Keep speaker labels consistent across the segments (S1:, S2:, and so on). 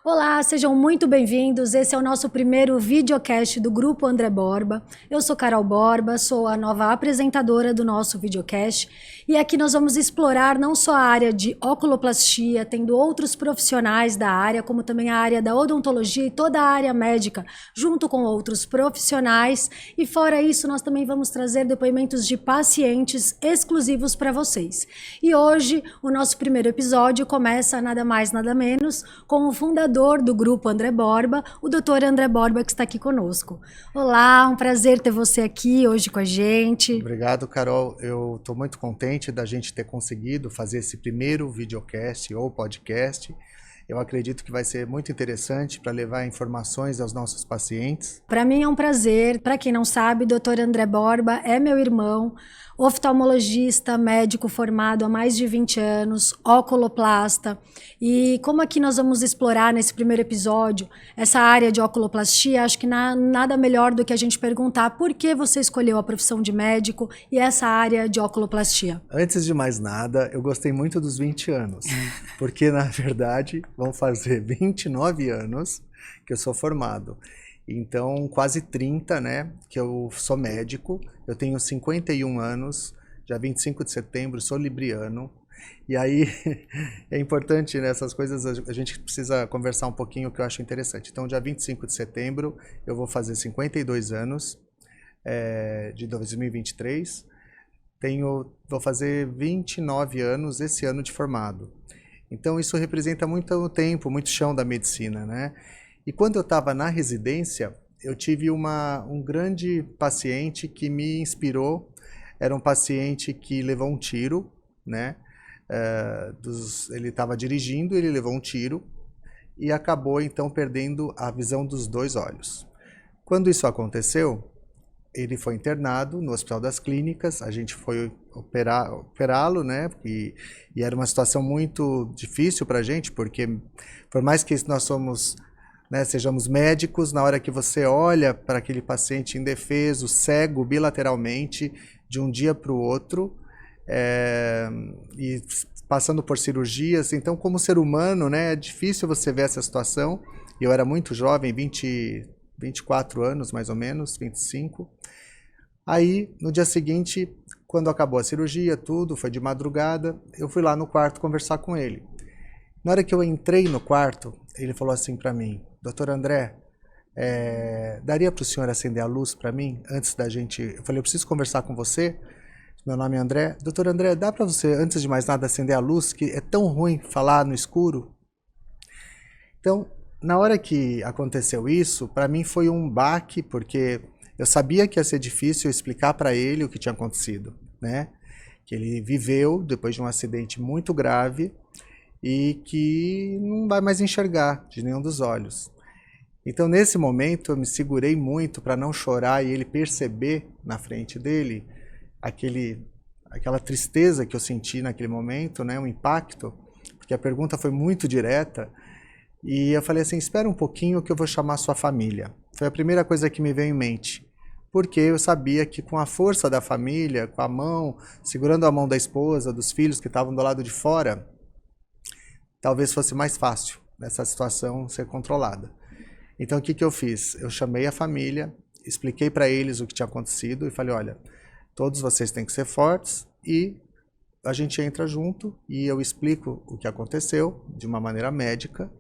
S1: Olá, sejam muito bem-vindos. Esse é o nosso primeiro videocast do Grupo André Borba. Eu sou Carol Borba, sou a nova apresentadora do nosso videocast e aqui nós vamos explorar não só a área de oculoplastia, tendo outros profissionais da área, como também a área da odontologia e toda a área médica, junto com outros profissionais. E fora isso, nós também vamos trazer depoimentos de pacientes exclusivos para vocês. E hoje, o nosso primeiro episódio começa nada mais, nada menos com o fundador do Grupo André Borba, o Dr. André Borba, que está aqui conosco. Olá, um prazer ter você aqui hoje com a gente.
S2: Obrigado, Carol. Eu estou muito contente da gente ter conseguido fazer esse primeiro videocast ou podcast. Eu acredito que vai ser muito interessante para levar informações aos nossos pacientes.
S1: Para mim é um prazer. Para quem não sabe, Dr. André Borba é meu irmão, oftalmologista, médico formado há mais de 20 anos, oculoplasta. E como aqui nós vamos explorar nesse primeiro episódio essa área de oculoplastia, acho que nada melhor do que a gente perguntar por que você escolheu a profissão de médico e essa área de oculoplastia.
S2: Antes de mais nada, eu gostei muito dos 20 anos, porque na verdade vão fazer 29 anos que eu sou formado. Então, quase 30, né, que eu sou médico. Eu tenho 51 anos, dia 25 de setembro, sou libriano. E aí, é importante nessas coisas, a gente precisa conversar um pouquinho, que eu acho interessante. Então, dia 25 de setembro, eu vou fazer 52 anos, de 2023. Vou fazer 29 anos esse ano de formado. Então, isso representa muito tempo, muito chão da medicina, né? E quando eu estava na residência, eu tive um grande paciente que me inspirou. Era um paciente que levou um tiro, né? Ele estava dirigindo, ele levou um tiro e acabou então perdendo a visão dos dois olhos. Quando isso aconteceu, ele foi internado no Hospital das Clínicas, a gente foi operá-lo, né? E era uma situação muito difícil para a gente, porque por mais que nós sejamos médicos, na hora que você olha para aquele paciente indefeso, cego bilateralmente, de um dia para o outro, e passando por cirurgias, então como ser humano, né, é difícil você ver essa situação. Eu era muito jovem, 24 anos mais ou menos, 25. Aí, no dia seguinte, quando acabou a cirurgia, tudo, foi de madrugada, eu fui lá no quarto conversar com ele. Na hora que eu entrei no quarto, ele falou assim para mim: Dr. André, daria para o senhor acender a luz para mim antes da gente... Eu falei, eu preciso conversar com você, meu nome é André. Dr. André, dá para você, antes de mais nada, acender a luz, que é tão ruim falar no escuro? Então, na hora que aconteceu isso, para mim foi um baque, porque eu sabia que ia ser difícil explicar para ele o que tinha acontecido, né? Que ele viveu depois de um acidente muito grave e que não vai mais enxergar de nenhum dos olhos. Então, nesse momento, eu me segurei muito para não chorar e ele perceber na frente dele aquela tristeza que eu senti naquele momento, né? Um impacto, porque a pergunta foi muito direta. E eu falei assim, espera um pouquinho que eu vou chamar sua família. Foi a primeira coisa que me veio em mente. Porque eu sabia que com a força da família, com a mão, segurando a mão da esposa, dos filhos que estavam do lado de fora, talvez fosse mais fácil essa situação ser controlada. Então o que eu fiz? Eu chamei a família, expliquei para eles o que tinha acontecido e falei, olha, todos vocês têm que ser fortes e a gente entra junto e eu explico o que aconteceu de uma maneira médica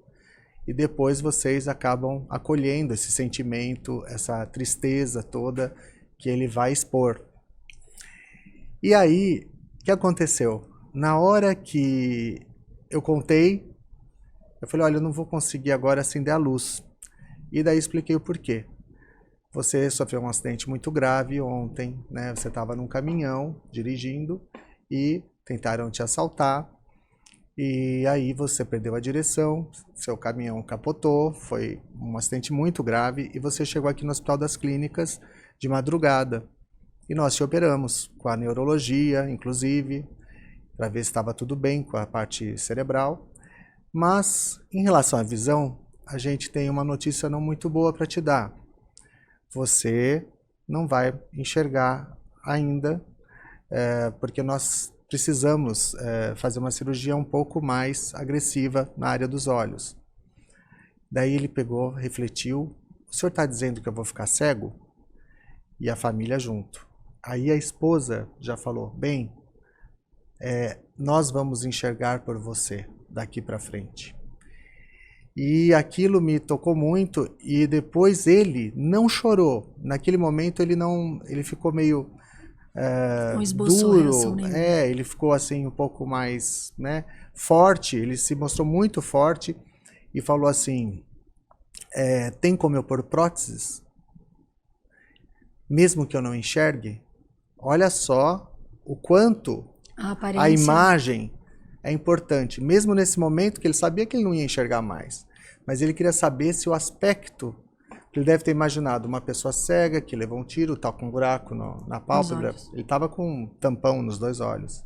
S2: e depois vocês acabam acolhendo esse sentimento, essa tristeza toda que ele vai expor. E aí, o que aconteceu? Na hora que eu contei, eu falei, olha, eu não vou conseguir agora acender a luz. E daí expliquei o porquê. Você sofreu um acidente muito grave ontem, né? Você estava num caminhão dirigindo e tentaram te assaltar. E aí você perdeu a direção, seu caminhão capotou, foi um acidente muito grave e você chegou aqui no Hospital das Clínicas de madrugada. E nós te operamos com a neurologia, inclusive, para ver se estava tudo bem com a parte cerebral. Mas, em relação à visão, a gente tem uma notícia não muito boa para te dar. Você não vai enxergar ainda, porque nós precisamos fazer uma cirurgia um pouco mais agressiva na área dos olhos. Daí ele pegou, refletiu, o senhor está dizendo que eu vou ficar cego? E a família junto. Aí a esposa já falou, bem, nós vamos enxergar por você daqui para frente. E aquilo me tocou muito e depois ele não chorou. Naquele momento ele ficou meio
S1: Não esboçou
S2: duro,
S1: reação nenhuma.
S2: ele ficou assim um pouco mais, né, forte, ele se mostrou muito forte e falou assim, tem como eu pôr próteses? Mesmo que eu não enxergue? Olha só o quanto a imagem é importante, mesmo nesse momento que ele sabia que ele não ia enxergar mais, mas ele queria saber se o aspecto, ele deve ter imaginado uma pessoa cega que levou um tiro, tá com um buraco na pálpebra, ele estava com um tampão nos 2 olhos.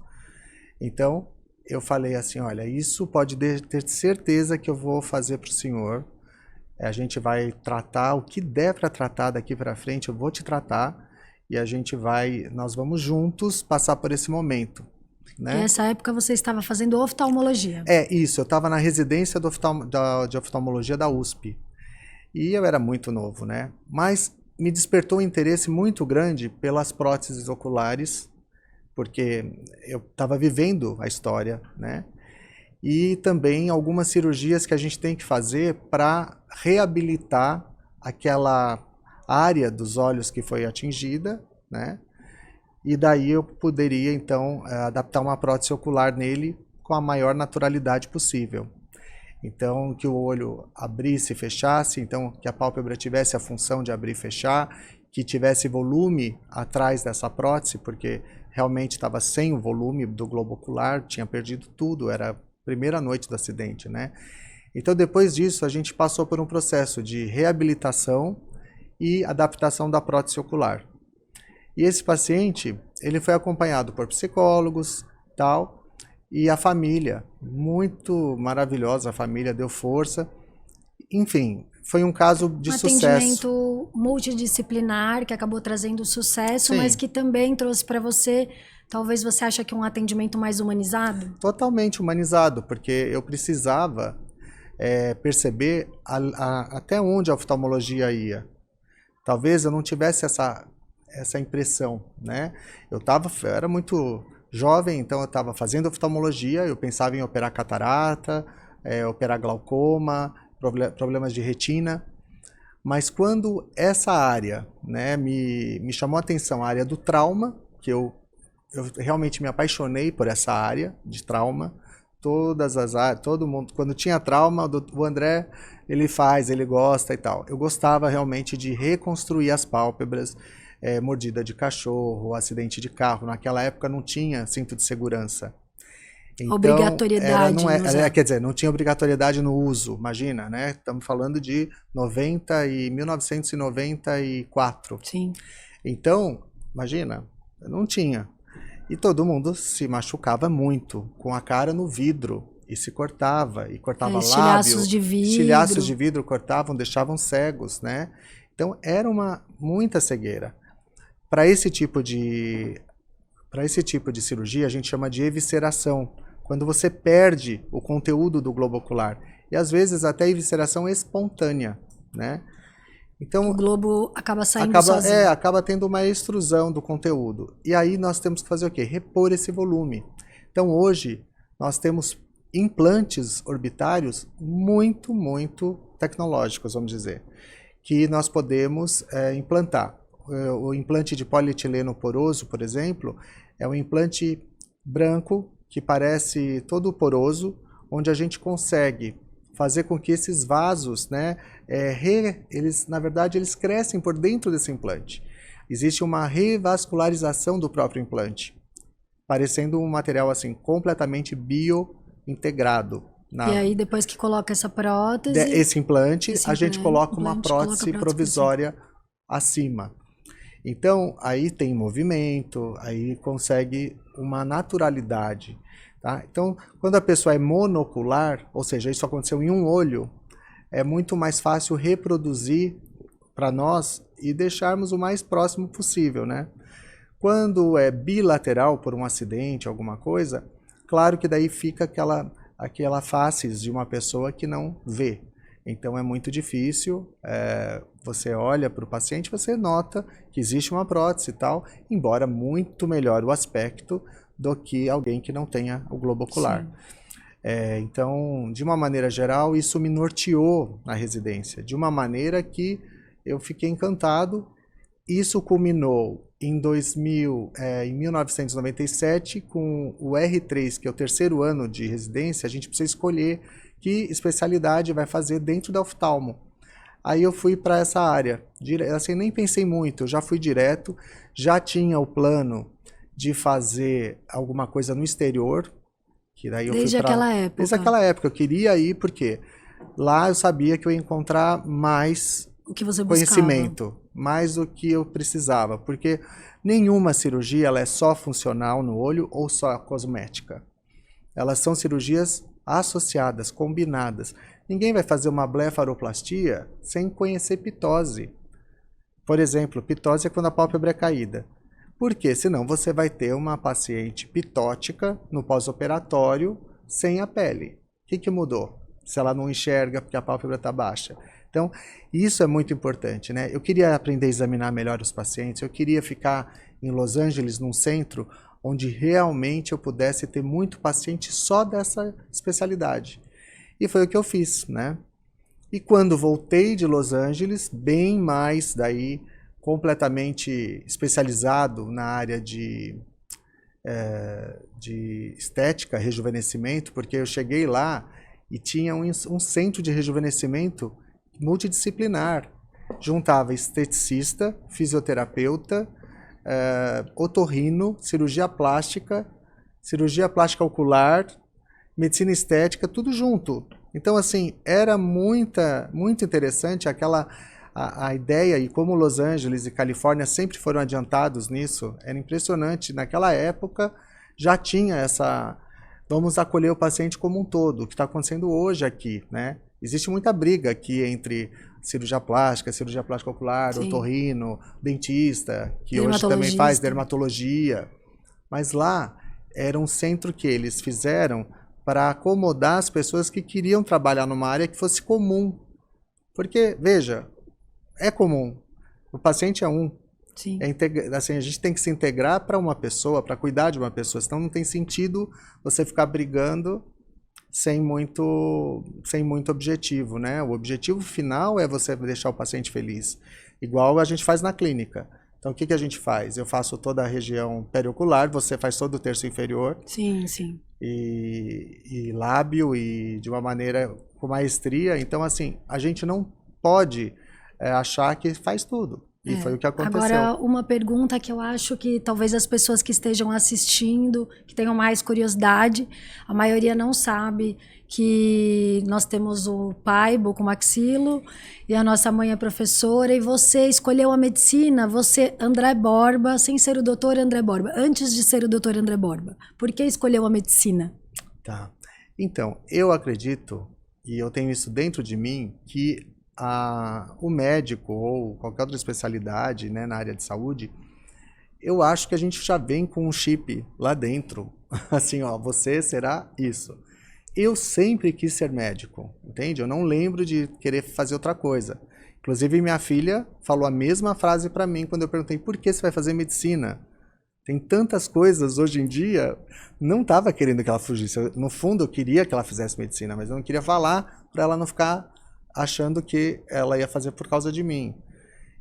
S2: Então eu falei assim, olha, isso pode ter certeza que eu vou fazer para o senhor, a gente vai tratar o que der para tratar daqui para frente, eu vou te tratar e nós vamos juntos passar por esse momento. Né?
S1: E nessa época você estava fazendo oftalmologia.
S2: Isso, eu estava na residência de oftalmologia da USP. E eu era muito novo, né? Mas me despertou um interesse muito grande pelas próteses oculares, porque eu estava vivendo a história, né? E também algumas cirurgias que a gente tem que fazer para reabilitar aquela área dos olhos que foi atingida, né? E daí eu poderia, então, adaptar uma prótese ocular nele com a maior naturalidade possível. Então, que o olho abrisse e fechasse, então que a pálpebra tivesse a função de abrir e fechar, que tivesse volume atrás dessa prótese, porque realmente estava sem o volume do globo ocular, tinha perdido tudo, era a primeira noite do acidente, né? Então, depois disso, a gente passou por um processo de reabilitação e adaptação da prótese ocular. E esse paciente, ele foi acompanhado por psicólogos, tal, e a família, muito maravilhosa, a família deu força. Enfim, foi um caso de sucesso.
S1: Atendimento multidisciplinar que acabou trazendo sucesso, sim, mas que também trouxe para você, talvez você acha que um atendimento mais humanizado?
S2: Totalmente humanizado, porque eu precisava perceber até onde a oftalmologia ia. Talvez eu não tivesse essa impressão, né? Eu era muito jovem, então eu estava fazendo oftalmologia, eu pensava em operar catarata, operar glaucoma, problemas de retina, mas quando essa área, né, me chamou a atenção, a área do trauma, que eu realmente me apaixonei por essa área de trauma, todas as áreas, todo mundo, quando tinha trauma, o André, ele gosta e tal. Eu gostava realmente de reconstruir as pálpebras, mordida de cachorro, acidente de carro. Naquela época não tinha cinto de segurança. Então,
S1: obrigatoriedade.
S2: Quer dizer, não tinha obrigatoriedade no uso, imagina, né? Estamos falando de 1994.
S1: Sim.
S2: Então, imagina, não tinha. E todo mundo se machucava muito, com a cara no vidro, e se cortava, e cortava lábio. Estilhaços de vidro cortavam, deixavam cegos, né? Então, era muita cegueira. Para esse tipo de cirurgia, a gente chama de evisceração, quando você perde o conteúdo do globo ocular. E às vezes até evisceração espontânea, né? Então,
S1: o globo acaba saindo sozinho.
S2: Acaba tendo uma extrusão do conteúdo. E aí nós temos que fazer o quê? Repor esse volume. Então hoje nós temos implantes orbitários muito, muito tecnológicos, vamos dizer, que nós podemos implantar. O implante de polietileno poroso, por exemplo, é um implante branco que parece todo poroso, onde a gente consegue fazer com que esses vasos, né, na verdade, eles crescem por dentro desse implante. Existe uma revascularização do próprio implante, parecendo um material assim completamente biointegrado.
S1: E aí, depois que coloca essa prótese...
S2: Esse implante, a gente coloca uma prótese provisória acima. Então, aí tem movimento, aí consegue uma naturalidade. Tá? Então, quando a pessoa é monocular, ou seja, isso aconteceu em um olho, é muito mais fácil reproduzir para nós e deixarmos o mais próximo possível, né? Quando é bilateral por um acidente, alguma coisa, claro que daí fica aquela face de uma pessoa que não vê. Então é muito difícil, você olha para o paciente, você nota que existe uma prótese e tal, embora muito melhor o aspecto do que alguém que não tenha o globo ocular. Então, de uma maneira geral, isso me norteou na residência, de uma maneira que eu fiquei encantado. Isso culminou em 1997, com o R3, que é o terceiro ano de residência. A gente precisa escolher que especialidade vai fazer dentro da oftalmo. Aí eu fui para essa área, assim, nem pensei muito, eu já fui direto, já tinha o plano de fazer alguma coisa no exterior, que daí eu
S1: Desde
S2: fui pra...
S1: aquela época.
S2: Desde aquela época, eu queria ir porque lá eu sabia que eu ia encontrar mais
S1: O que você buscava.
S2: conhecimento, mais do que eu precisava, porque nenhuma cirurgia ela é só funcional no olho ou só cosmética. Elas são cirurgias associadas, combinadas. Ninguém vai fazer uma blefaroplastia sem conhecer pitose. Por exemplo, pitose é quando a pálpebra é caída. Por quê? Senão você vai ter uma paciente pitótica no pós-operatório sem a pele. O que mudou? Se ela não enxerga porque a pálpebra está baixa. Então, isso é muito importante, né? Eu queria aprender a examinar melhor os pacientes, eu queria ficar em Los Angeles, num centro onde realmente eu pudesse ter muito paciente só dessa especialidade. E foi o que eu fiz, né? E quando voltei de Los Angeles, bem mais daí, completamente especializado na área de estética, rejuvenescimento, porque eu cheguei lá e tinha um centro de rejuvenescimento multidisciplinar. Juntava esteticista, fisioterapeuta, otorrino, cirurgia plástica ocular, medicina estética, tudo junto. Então, assim, era muito interessante a ideia, e como Los Angeles e Califórnia sempre foram adiantados nisso, era impressionante. Naquela época já tinha essa... Vamos acolher o paciente como um todo, o que está acontecendo hoje aqui, né? Existe muita briga aqui entre cirurgia plástica ocular,
S1: Sim.
S2: otorrino, dentista, que hoje também faz dermatologia. Mas lá era um centro que eles fizeram para acomodar as pessoas que queriam trabalhar numa área que fosse comum. Porque, veja, é comum. O paciente é um.
S1: Sim.
S2: Assim, a gente tem que se integrar para uma pessoa, para cuidar de uma pessoa. Senão não tem sentido você ficar brigando sem muito objetivo, né? O objetivo final é você deixar o paciente feliz. Igual a gente faz na clínica. Então, o que a gente faz? Eu faço toda a região periocular, você faz todo o terço inferior.
S1: Sim, sim.
S2: E lábio, e de uma maneira com maestria. Então, assim, a gente não pode achar que faz tudo. E foi o que aconteceu.
S1: Agora, uma pergunta que eu acho que talvez as pessoas que estejam assistindo, que tenham mais curiosidade, a maioria não sabe que nós temos o pai, bucomaxilo, e a nossa mãe é professora, e você escolheu a medicina, você, André Borba, sem ser o doutor André Borba, antes de ser o doutor André Borba. Por que escolheu a medicina?
S2: Tá. Então, eu acredito, e eu tenho isso dentro de mim, que o médico ou qualquer outra especialidade, né, na área de saúde, eu acho que a gente já vem com um chip lá dentro, assim, ó, você será isso. Eu sempre quis ser médico, entende? Eu não lembro de querer fazer outra coisa. Inclusive, minha filha falou a mesma frase para mim quando eu perguntei por que você vai fazer medicina. Tem tantas coisas hoje em dia, não estava querendo que ela fugisse. No fundo, eu queria que ela fizesse medicina, mas eu não queria falar para ela não ficar achando que ela ia fazer por causa de mim.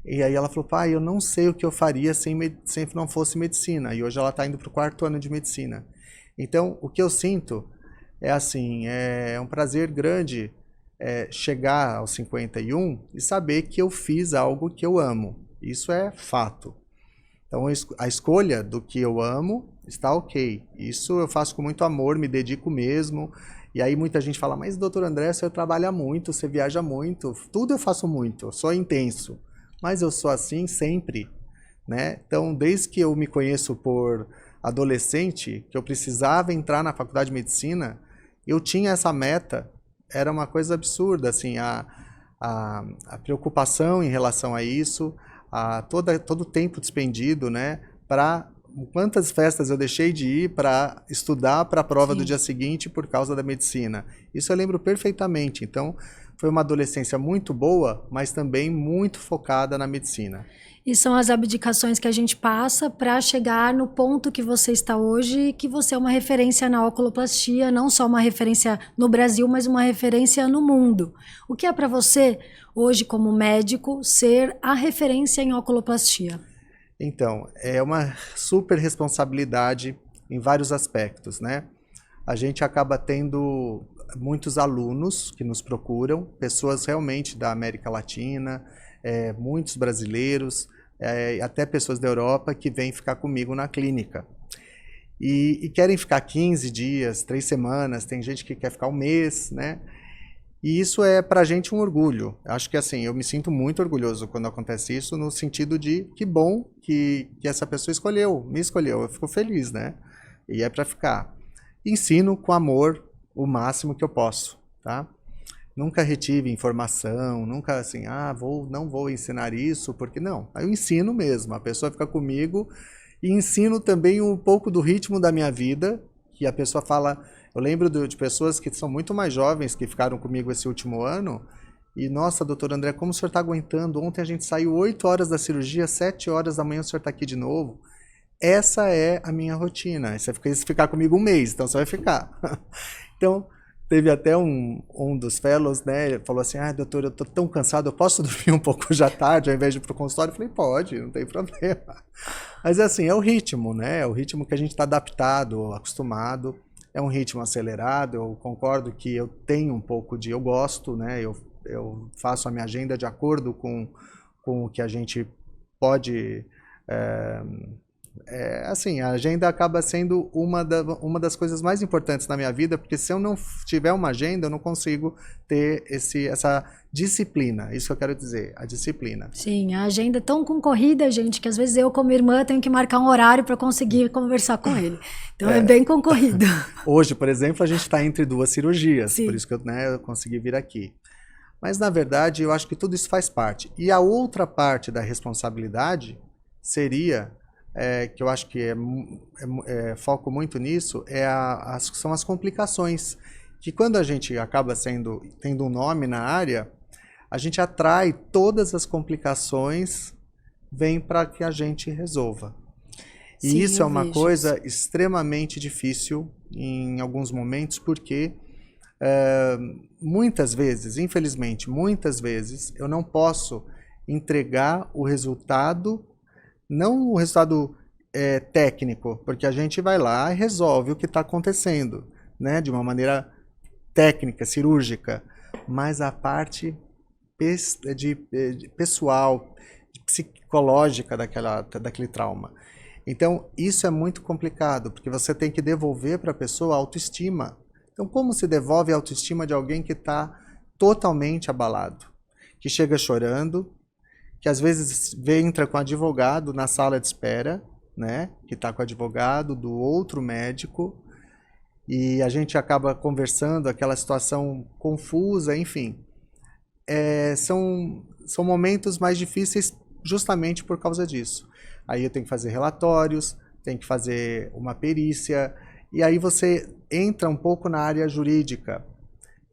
S2: E aí ela falou, pai, eu não sei o que eu faria se não fosse medicina. E hoje ela está indo para o 4º ano de medicina. Então, o que eu sinto é assim, é um prazer grande chegar aos 51 e saber que eu fiz algo que eu amo. Isso é fato. Então, a escolha do que eu amo está ok. Isso eu faço com muito amor, me dedico mesmo. E aí muita gente fala, mas doutor André, você trabalha muito, você viaja muito, tudo eu faço muito, eu sou intenso. Mas eu sou assim sempre, né? Então, desde que eu me conheço por adolescente, que eu precisava entrar na faculdade de medicina, eu tinha essa meta, era uma coisa absurda, assim, a preocupação em relação a isso, todo o tempo despendido, né, para... Quantas festas eu deixei de ir para estudar para a prova do dia seguinte por causa da medicina. Isso eu lembro perfeitamente. Então, foi uma adolescência muito boa, mas também muito focada na medicina.
S1: E são as abdicações que a gente passa para chegar no ponto que você está hoje, que você é uma referência na oculoplastia, não só uma referência no Brasil, mas uma referência no mundo. O que é para você, hoje como médico, ser a referência em oculoplastia?
S2: Então, é uma super responsabilidade em vários aspectos, né? A gente acaba tendo muitos alunos que nos procuram, pessoas realmente da América Latina, muitos brasileiros, até pessoas da Europa que vêm ficar comigo na clínica. E querem ficar 15 dias, 3 semanas, tem gente que quer ficar um mês, né? E isso é pra gente um orgulho. Acho que assim, eu me sinto muito orgulhoso quando acontece isso, no sentido de que bom que essa pessoa me escolheu, eu fico feliz, né? E é pra ficar. Ensino com amor o máximo que eu posso, tá? Nunca retive informação, nunca assim, não vou ensinar isso, porque não. Aí eu ensino mesmo, a pessoa fica comigo e ensino também um pouco do ritmo da minha vida, que a pessoa fala. Eu lembro de pessoas que são muito mais jovens, que ficaram comigo esse último ano, e nossa, doutor André, como o senhor está aguentando? Ontem a gente saiu 8 horas da cirurgia, 7 horas da manhã o senhor está aqui de novo. Essa é a minha rotina. Você ficar comigo um mês, então você vai ficar. Então, teve até um dos fellows, né, ele falou assim, doutor, eu tô tão cansado, eu posso dormir um pouco já tarde, ao invés de ir pro consultório? Eu falei, pode, não tem problema. Mas assim, é o ritmo, né, é o ritmo que a gente está adaptado, acostumado, é um ritmo acelerado, eu concordo que eu tenho um pouco eu gosto, né, eu faço a minha agenda de acordo com o que a gente pode... assim, a agenda acaba sendo uma das coisas mais importantes na minha vida, porque se eu não tiver uma agenda, eu não consigo ter essa disciplina. Isso que eu quero dizer, a disciplina.
S1: Sim, a agenda é tão concorrida, gente, que às vezes eu, como irmã, tenho que marcar um horário para conseguir conversar com ele. Então é bem concorrido.
S2: Hoje, por exemplo, a gente está entre 2 cirurgias,
S1: Sim.
S2: por isso que eu consegui vir aqui. Mas, na verdade, eu acho que tudo isso faz parte. E a outra parte da responsabilidade seria... que eu acho que foco muito nisso, são as complicações. Que quando a gente acaba tendo um nome na área, a gente atrai todas as complicações, vem para que a gente resolva. E
S1: Sim,
S2: isso é uma coisa
S1: isso.
S2: extremamente difícil em alguns momentos, porque muitas vezes, infelizmente, muitas vezes, eu não posso entregar o resultado. Não o resultado técnico, porque a gente vai lá e resolve o que está acontecendo, né, de uma maneira técnica, cirúrgica, mas a parte pessoal, psicológica daquele trauma. Então, isso é muito complicado, porque você tem que devolver para a pessoa a autoestima. Então, como se devolve a autoestima de alguém que está totalmente abalado, que chega chorando, que às vezes entra com advogado na sala de espera, né? Que está com o advogado do outro médico, e a gente acaba conversando, aquela situação confusa, enfim. São momentos mais difíceis justamente por causa disso. Aí eu tenho que fazer relatórios, tenho que fazer uma perícia, e aí você entra um pouco na área jurídica,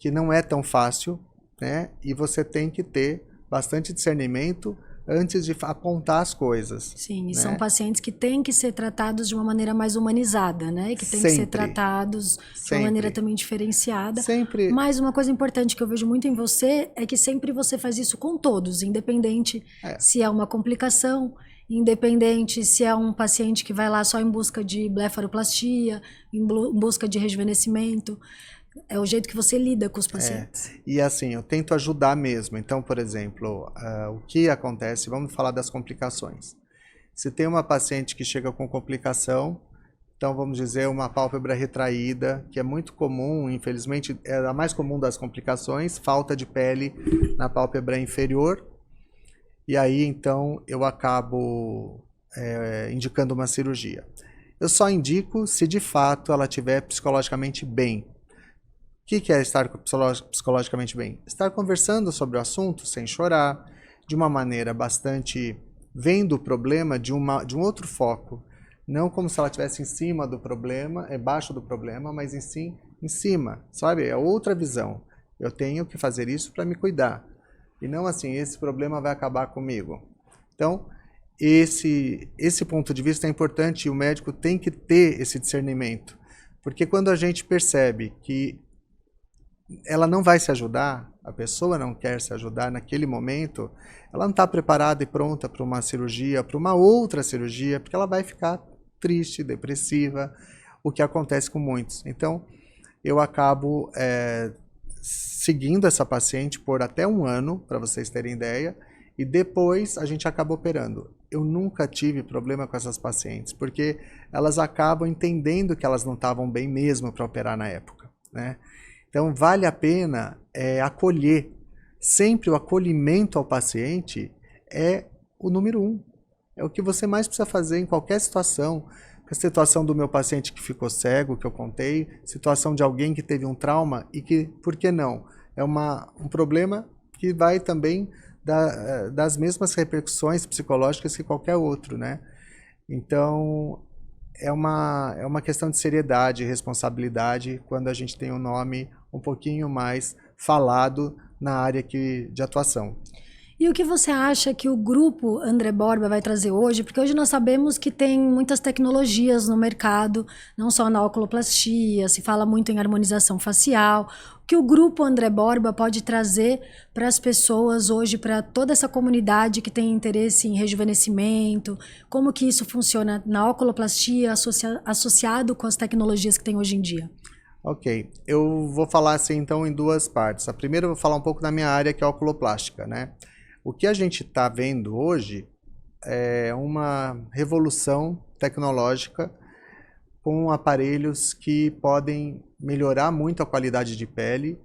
S2: que não é tão fácil, né? E você tem que ter bastante discernimento antes de apontar as coisas.
S1: Sim, e
S2: né?
S1: são pacientes que têm que ser tratados de uma maneira mais humanizada, né? E que têm que ser tratados de uma maneira também diferenciada.
S2: Sempre.
S1: Mas uma coisa importante que eu vejo muito em você é que sempre você faz isso com todos, independente se é uma complicação, independente se é um paciente que vai lá só em busca de blefaroplastia, em busca de rejuvenescimento. É o jeito que você lida com os pacientes.
S2: E assim, eu tento ajudar mesmo. Então, por exemplo, o que acontece, vamos falar das complicações. Se tem uma paciente que chega com complicação, então vamos dizer uma pálpebra retraída, que é muito comum, infelizmente, é a mais comum das complicações, falta de pele na pálpebra inferior. E aí, então, eu acabo indicando uma cirurgia. Eu só indico se de fato ela estiver psicologicamente bem. O que é estar psicologicamente bem? Estar conversando sobre o assunto sem chorar, de uma maneira bastante vendo o problema de um outro foco. Não como se ela estivesse em cima do problema, embaixo do problema, mas em cima, sabe? É outra visão. Eu tenho que fazer isso para me cuidar. E não assim, esse problema vai acabar comigo. Então, esse ponto de vista é importante e o médico tem que ter esse discernimento. Porque quando a gente percebe que ela não vai se ajudar, a pessoa não quer se ajudar naquele momento, ela não está preparada e pronta para uma cirurgia, para uma outra cirurgia, porque ela vai ficar triste, depressiva, o que acontece com muitos. Então, eu acabo seguindo essa paciente por até 1 ano, para vocês terem ideia, e depois a gente acaba operando. Eu nunca tive problema com essas pacientes, porque elas acabam entendendo que elas não estavam bem mesmo para operar na época, né? Então, vale a pena acolher. Sempre o acolhimento ao paciente é o número 1. É o que você mais precisa fazer em qualquer situação. A situação do meu paciente que ficou cego, que eu contei, situação de alguém que teve um trauma e que, por que não? É um problema que vai também das mesmas repercussões psicológicas que qualquer outro, né? Então, é uma questão de seriedade e responsabilidade quando a gente tem um nome um pouquinho mais falado na área de atuação.
S1: E o que você acha que o grupo André Borba vai trazer hoje? Porque hoje nós sabemos que tem muitas tecnologias no mercado, não só na oculoplastia, se fala muito em harmonização facial. O que o grupo André Borba pode trazer para as pessoas hoje, para toda essa comunidade que tem interesse em rejuvenescimento? Como que isso funciona na oculoplastia associado com as tecnologias que tem hoje em dia?
S2: Ok, eu vou falar assim então em 2 partes. A primeira eu vou falar um pouco da minha área, que é a oculoplástica, né? O que a gente está vendo hoje é uma revolução tecnológica com aparelhos que podem melhorar muito a qualidade de pele,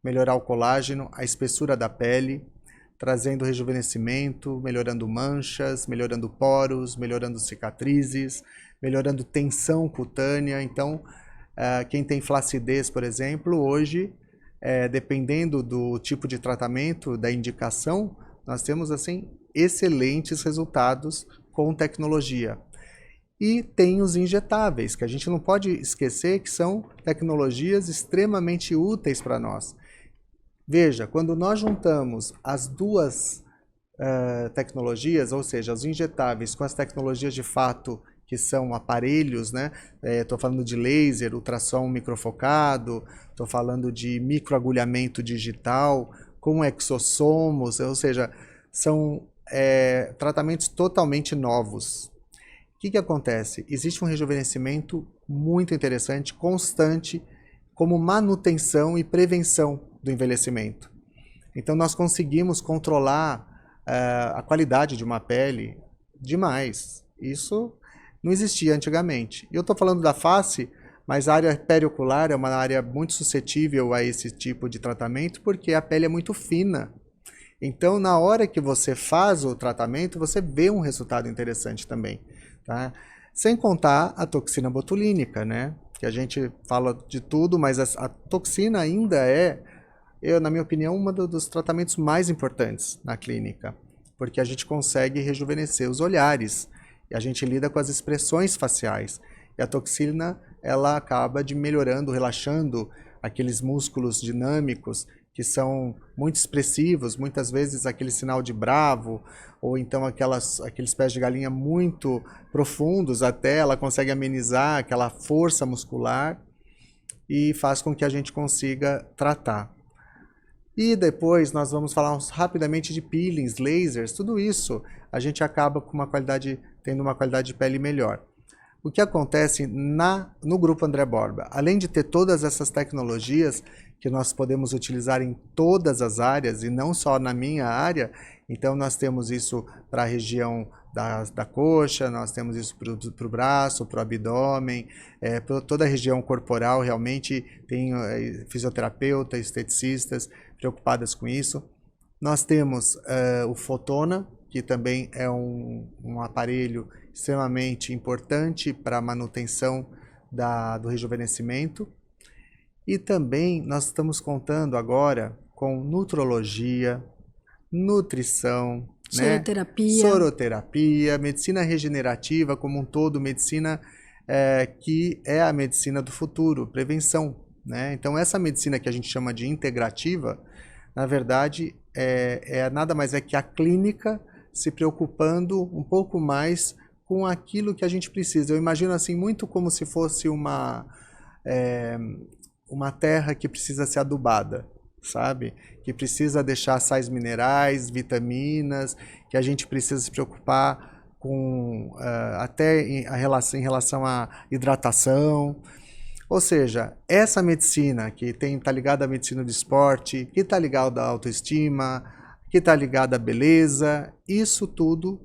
S2: melhorar o colágeno, a espessura da pele, trazendo rejuvenescimento, melhorando manchas, melhorando poros, melhorando cicatrizes, melhorando tensão cutânea. Então, quem tem flacidez, por exemplo, hoje, dependendo do tipo de tratamento, da indicação, nós temos assim excelentes resultados com tecnologia. E tem os injetáveis, que a gente não pode esquecer que são tecnologias extremamente úteis para nós. Veja, quando nós juntamos as 2 tecnologias, ou seja, os injetáveis com as tecnologias de fato que são aparelhos, né? Estou falando de laser, ultrassom microfocado, estou falando de microagulhamento digital, com exossomos, ou seja, são tratamentos totalmente novos. O que acontece? Existe um rejuvenescimento muito interessante, constante, como manutenção e prevenção do envelhecimento. Então nós conseguimos controlar a qualidade de uma pele demais. Isso não existia antigamente. Eu estou falando da face, mas a área periocular é uma área muito suscetível a esse tipo de tratamento, porque a pele é muito fina. Então, na hora que você faz o tratamento, você vê um resultado interessante também, tá? Sem contar a toxina botulínica, né? Que a gente fala de tudo, mas a toxina ainda na minha opinião, um dos tratamentos mais importantes na clínica, porque a gente consegue rejuvenescer os olhares, e a gente lida com as expressões faciais. E a toxina, ela acaba melhorando, relaxando aqueles músculos dinâmicos que são muito expressivos, muitas vezes aquele sinal de bravo, ou então aqueles pés de galinha muito profundos até, ela consegue amenizar aquela força muscular e faz com que a gente consiga tratar. E depois nós vamos falar rapidamente de peelings, lasers, tudo isso a gente acaba com tendo uma qualidade de pele melhor. O que acontece no Grupo André Borba? Além de ter todas essas tecnologias que nós podemos utilizar em todas as áreas e não só na minha área, então nós temos isso para a região da coxa, nós temos isso para o braço, para o abdômen, para toda a região corporal. Realmente tem fisioterapeutas, esteticistas preocupadas com isso. Nós temos o Fotona, que também é um aparelho extremamente importante para a manutenção do rejuvenescimento. E também nós estamos contando agora com nutrologia, nutrição,
S1: soroterapia,
S2: soroterapia, medicina regenerativa como um todo, medicina que é a medicina do futuro, prevenção. né? Então essa medicina que a gente chama de integrativa, na verdade, nada mais é que a clínica se preocupando um pouco mais com aquilo que a gente precisa. Eu imagino assim muito como se fosse uma terra que precisa ser adubada, sabe? Que precisa deixar sais minerais, vitaminas, que a gente precisa se preocupar com até em relação à hidratação. Ou seja, essa medicina que está ligada à medicina do esporte, que está ligada à autoestima, que está ligada à beleza, isso tudo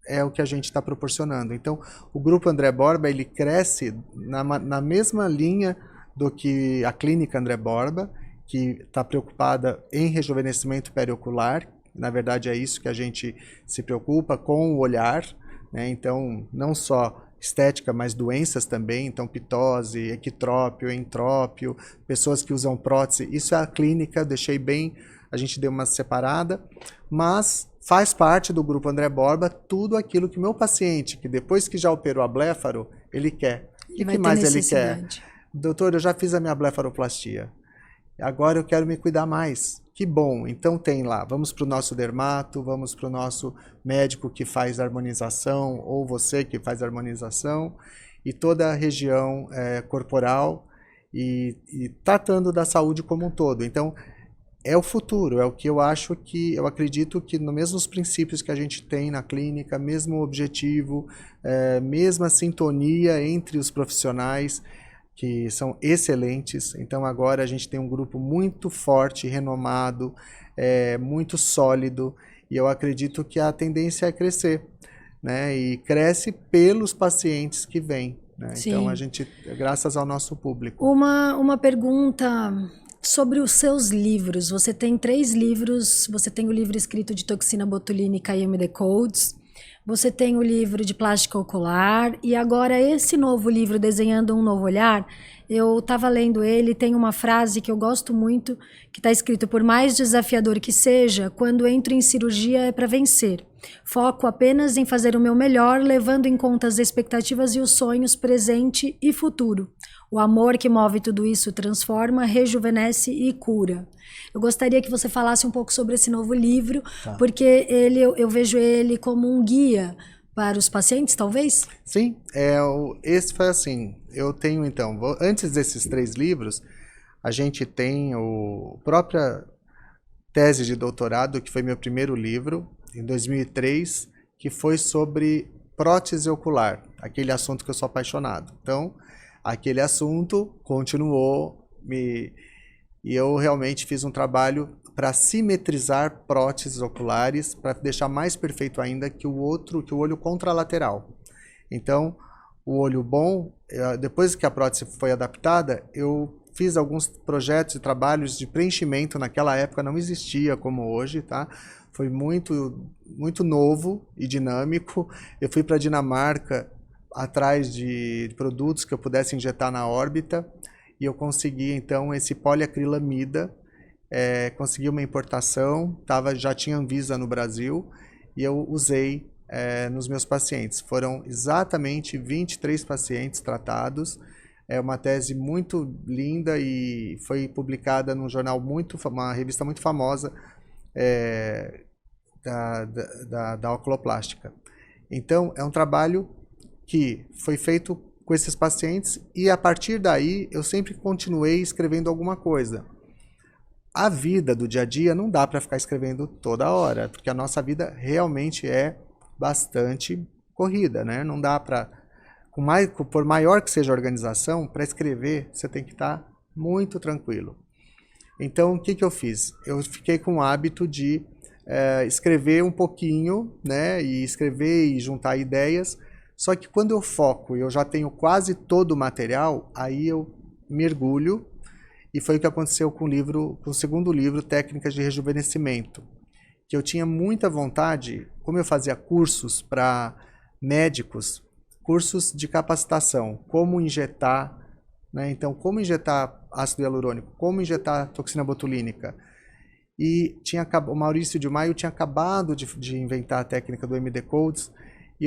S2: é o que a gente está proporcionando. Então, o Grupo André Borba, ele cresce na mesma linha do que a Clínica André Borba, que está preocupada em rejuvenescimento periocular. Na verdade, é isso que a gente se preocupa com o olhar, né? Então, não só estética, mas doenças também, então pitose, equitrópio, entrópio, pessoas que usam prótese, isso é a clínica, deixei bem, a gente deu uma separada, mas faz parte do Grupo André Borba tudo aquilo que meu paciente, que depois que já operou a blefaro, ele quer. O que mais ele quer? Doutor, eu já fiz a minha blefaroplastia, agora eu quero me cuidar mais. Que bom, então tem lá, vamos para o nosso dermato, vamos para o nosso médico que faz harmonização, ou você que faz harmonização, e toda a região corporal, e tratando da saúde como um todo. Então, é o futuro, é o que eu acredito que nos mesmos princípios que a gente tem na clínica, mesmo objetivo, mesma sintonia entre os profissionais, que são excelentes. Então agora a gente tem um grupo muito forte, renomado, muito sólido, e eu acredito que a tendência é crescer, né? E cresce pelos pacientes que vêm, né? Então a gente, graças ao nosso público.
S1: Uma pergunta sobre os seus livros. Você tem 3 livros, você tem o livro escrito de toxina botulínica e MD Codes, você tem o livro de plástica ocular, e agora esse novo livro, Desenhando um Novo Olhar, eu estava lendo ele, tem uma frase que eu gosto muito, que está escrito: por mais desafiador que seja, quando entro em cirurgia é para vencer. Foco apenas em fazer o meu melhor, levando em conta as expectativas e os sonhos presente e futuro. O amor que move tudo isso transforma, rejuvenesce e cura. Eu gostaria que você falasse um pouco sobre esse novo livro, porque eu vejo ele como um guia para os pacientes, talvez?
S2: Sim, esse foi assim, eu tenho então, antes desses 3 livros, a gente tem a própria tese de doutorado, que foi meu primeiro livro, em 2003, que foi sobre prótese ocular, aquele assunto que eu sou apaixonado. Então, aquele assunto continuou, e eu realmente fiz um trabalho para simetrizar próteses oculares, para deixar mais perfeito ainda que o olho contralateral. Então, o olho bom, depois que a prótese foi adaptada, eu fiz alguns projetos e trabalhos de preenchimento, naquela época não existia como hoje, tá? Foi muito, muito novo e dinâmico. Eu fui para a Dinamarca atrás de produtos que eu pudesse injetar na órbita, e eu consegui então esse poliacrilamida, consegui uma importação, já tinha Anvisa no Brasil, e eu usei nos meus pacientes. Foram exatamente 23 pacientes tratados. É uma tese muito linda e foi publicada num jornal uma revista muito famosa da oculoplástica. Então, é um trabalho que foi feito com esses pacientes, e a partir daí eu sempre continuei escrevendo alguma coisa. A vida do dia a dia não dá para ficar escrevendo toda hora, porque a nossa vida realmente é bastante corrida, né? Não dá para, por maior que seja a organização, para escrever você tem que estar muito tranquilo. Então, o que eu fiz? Eu fiquei com o hábito de escrever um pouquinho, né? E escrever e juntar ideias. Só que quando eu foco e eu já tenho quase todo o material, aí eu mergulho, e foi o que aconteceu com o segundo livro, Técnicas de Rejuvenescimento, que eu tinha muita vontade, como eu fazia cursos para médicos, cursos de capacitação, como injetar, né? Então, como injetar ácido hialurônico, como injetar toxina botulínica. E o Maurício de Maio tinha acabado de inventar a técnica do MD Codes, e